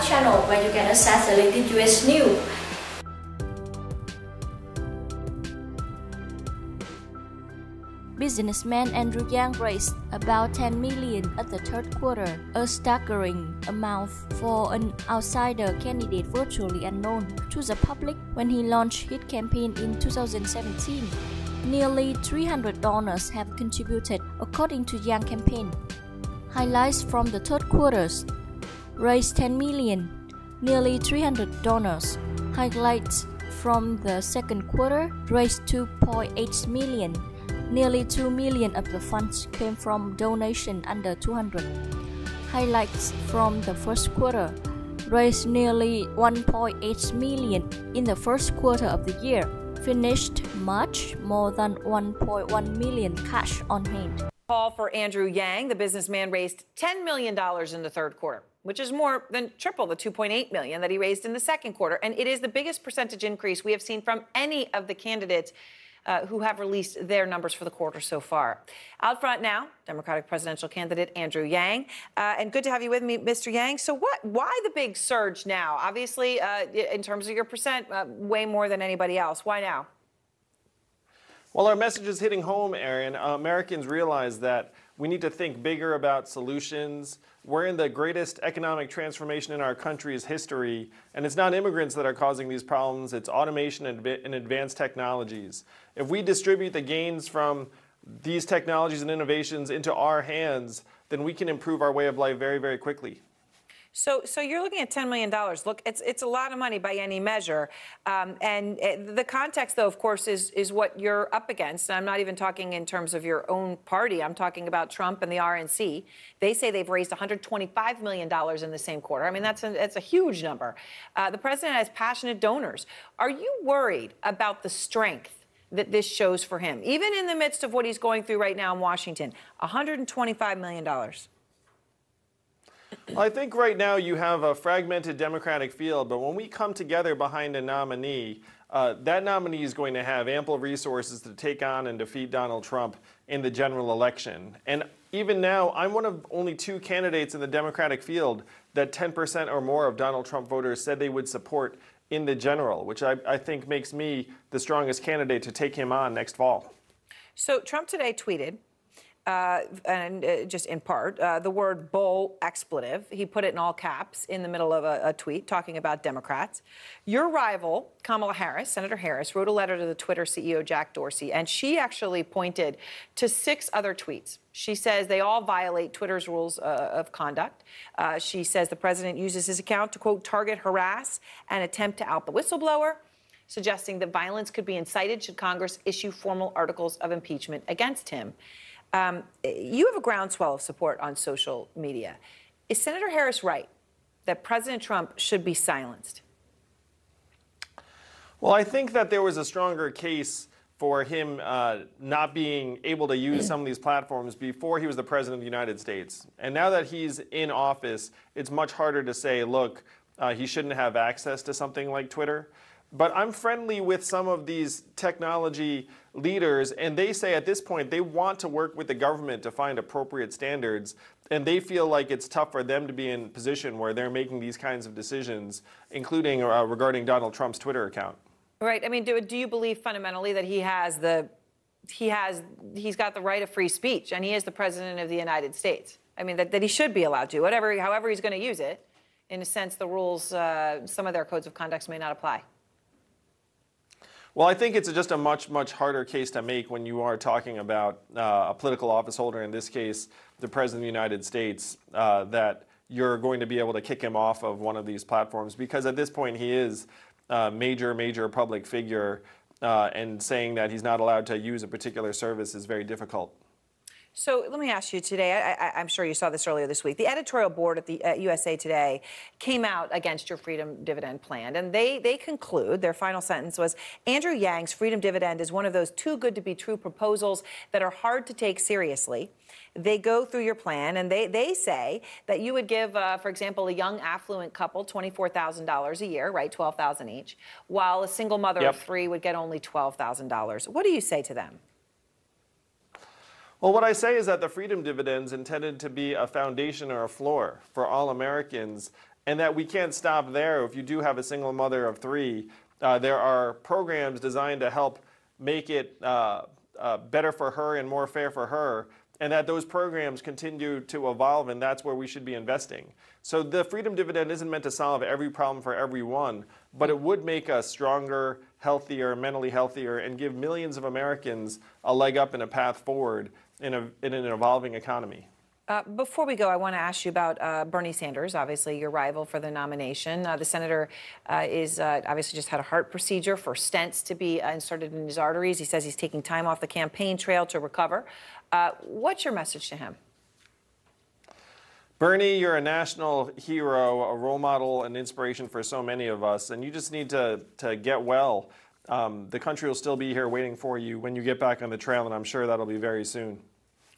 channel where you can access the latest US news. Businessman Andrew Yang raised about 10 million at the third quarter, a staggering amount for an outsider candidate virtually unknown to the public when he launched his campaign in 2017. Nearly $300 have contributed, according to Yang campaign. Highlights from the third quarters: raised 10 million, nearly $300. Highlights from the second quarter: raised 2.8 million. Nearly 2 million of the funds came from donation under 200. Highlights from the first quarter: raised nearly 1.8 million in the first quarter of the year. Finished March more than 1.1 million cash on hand. Call for Andrew Yang. The businessman raised $10 million in the third quarter, which is more than triple the $2.8 million that he raised in the second quarter. And it is the biggest percentage increase we have seen from any of the candidates who have released their numbers for the quarter so far. Out front now, Democratic presidential candidate Andrew Yang. And good to have you with me, Mr. Yang. So why the big surge now? Obviously, in terms of your percent, way more than anybody else. Why now? Well, our message is hitting home, Erin. Americans realize that we need to think bigger about solutions. We're in the greatest economic transformation in our country's history, and it's not immigrants that are causing these problems, it's automation and advanced technologies. If we distribute the gains from these technologies and innovations into our hands, then we can improve our way of life very, very quickly. So you're looking at $10 million. Look, it's a lot of money by any measure. And the context, though, of course, is what you're up against. And I'm not even talking in terms of your own party. I'm talking about Trump and the RNC. They say they've raised $125 million in the same quarter. I mean, that's a huge number. The president has passionate donors. Are you worried about the strength that this shows for him, even in the midst of what he's going through right now in Washington? $125 million. Well, I think right now you have a fragmented Democratic field, but when we come together behind a nominee, that nominee is going to have ample resources to take on and defeat Donald Trump in the general election. And even now, I'm one of only 2 candidates in the Democratic field that 10% or more of Donald Trump voters said they would support in the general, which I think makes me the strongest candidate to take him on next fall. So Trump today tweeted, just in part, the word bull expletive. He put it in all caps in the middle of a tweet talking about Democrats. Your rival, Kamala Harris, Senator Harris, wrote a letter to the Twitter CEO, Jack Dorsey, and she actually pointed to 6 other tweets. She says they all violate Twitter's rules of conduct. She says the president uses his account to, quote, target, harass, and attempt to out the whistleblower, suggesting that violence could be incited should Congress issue formal articles of impeachment against him. You have a groundswell of support on social media. Is Senator Harris right that President Trump should be silenced? Well, I think that there was a stronger case for him not being able to use some of these platforms before he was the president of the United States. And now that he's in office, it's much harder to say, look, he shouldn't have access to something like Twitter. But I'm friendly with some of these technology leaders, and they say at this point they want to work with the government to find appropriate standards, and they feel like it's tough for them to be in a position where they're making these kinds of decisions, including regarding Donald Trump's Twitter account. Right. I mean, do you believe fundamentally that he's got the right of free speech, and he is the president of the United States? I mean, that he should be allowed to, however he's going to use it. In a sense, the rules, some of their codes of conduct may not apply. Well, I think it's just a much, much harder case to make when you are talking about a political office holder, in this case, the President of the United States, that you're going to be able to kick him off of one of these platforms, because at this point he is a major public figure, and saying that he's not allowed to use a particular service is very difficult. So let me ask you today, I'm sure you saw this earlier this week, the editorial board at the USA Today came out against your Freedom Dividend plan, and they conclude, their final sentence was, Andrew Yang's Freedom Dividend is one of those too good to be true proposals that are hard to take seriously. They go through your plan, and they say that you would give, for example, a young affluent couple $24,000 a year, right, $12,000 each, while a single mother of 3 would get only $12,000. What do you say to them? Well, what I say is that the Freedom Dividend is intended to be a foundation or a floor for all Americans, and that we can't stop there. If you do have a single mother of 3, there are programs designed to help make it better for her and more fair for her, and that those programs continue to evolve, and that's where we should be investing. So the freedom dividend isn't meant to solve every problem for everyone, but it would make us stronger, healthier, mentally healthier, and give millions of Americans a leg up and a path forward in an evolving economy. Before we go, I want to ask you about Bernie Sanders, obviously your rival for the nomination. The senator is obviously just had a heart procedure for stents to be inserted in his arteries. He says he's taking time off the campaign trail to recover. What's your message to him? Bernie, you're a national hero, a role model, an inspiration for so many of us, and you just need to get well. The country will still be here waiting for you when you get back on the trail, and I'm sure that'll be very soon.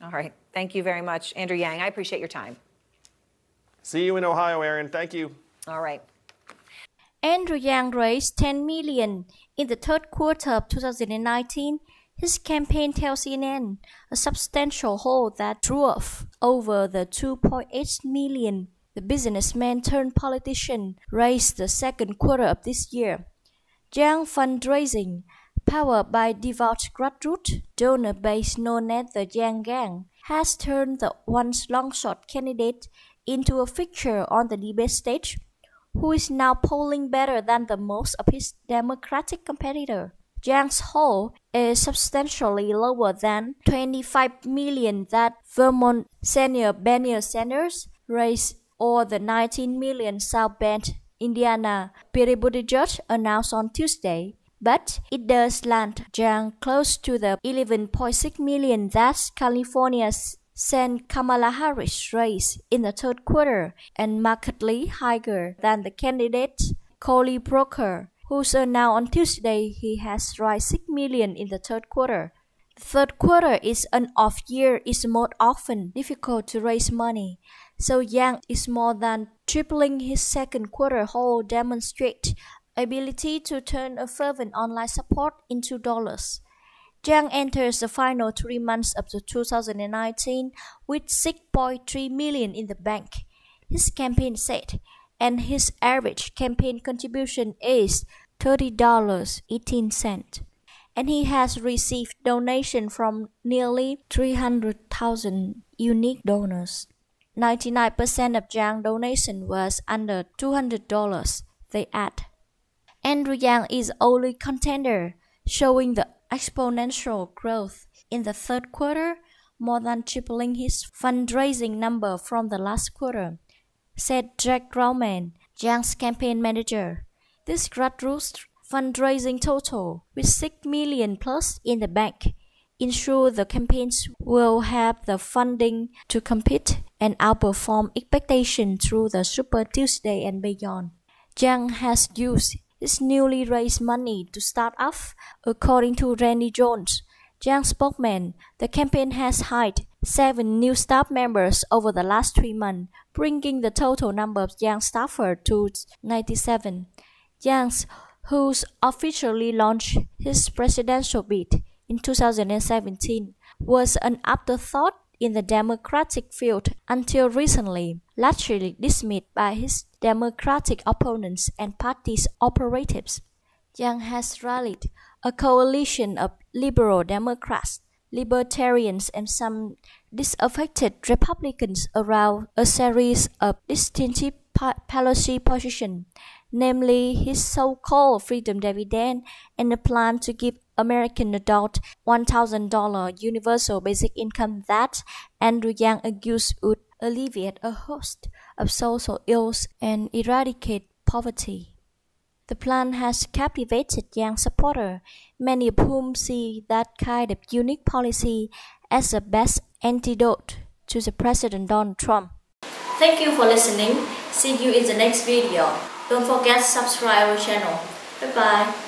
All right. Thank you very much, Andrew Yang. I appreciate your time. See you in Ohio, Erin. Thank you. All right. Andrew Yang raised $10 million in the third quarter of 2019. His campaign tells CNN a substantial haul that drew off over the $2.8 million the businessman turned politician raised the second quarter of this year. Yang fundraising, powered by devout grassroots donor base known as the Yang Gang, has turned the once long-shot candidate into a fixture on the debate stage, who is now polling better than the most of his Democratic competitor. Yang's haul is substantially lower than $25 million that Vermont Senator Bernie Sanders raised or the $19 million South Bend, Indiana Pete Buttigieg announced on Tuesday. But it does land Yang close to the $11.6 million that California's Sen Kamala Harris raised in the third quarter, and markedly higher than the candidate Cory Booker, who's announced on Tuesday he has raised $6 million in the third quarter. The third quarter is an off year. It's more often difficult to raise money, so Yang is more than tripling his second quarter haul, demonstrate ability to turn a fervent online support into dollars. Yang enters the final 3 months of 2019 with $6.3 million in the bank, his campaign said, and his average campaign contribution is $30.18. And he has received donations from nearly 300,000 unique donors. 99% of Yang donation was under $200, they add. Andrew Yang is only contender, showing the exponential growth in the third quarter, more than tripling his fundraising number from the last quarter, said Jack Grauman, Yang's campaign manager. This grassroots fundraising total, with $6 million plus in the bank, ensure the campaigns will have the funding to compete and outperform expectations through the Super Tuesday and beyond. Yang has used his newly raised money to start off, according to Randy Jones, Yang's spokesman. The campaign has hired 7 new staff members over the last 3 months, bringing the total number of Yang staffers to 97. Yang, who's officially launched his presidential bid in 2017, was an afterthought in the Democratic field until recently, largely dismissed by his Democratic opponents and party's operatives. Yang has rallied a coalition of liberal Democrats, libertarians, and some disaffected Republicans around a series of distinctive policy positions, namely his so-called freedom dividend and the plan to give American adults $1,000 universal basic income that Andrew Yang argues would alleviate a host of social ills and eradicate poverty. The plan has captivated Yang supporters, many of whom see that kind of unique policy as the best antidote to the President Donald Trump. Thank you for listening. See you in the next video. Don't forget to subscribe our channel. Bye bye.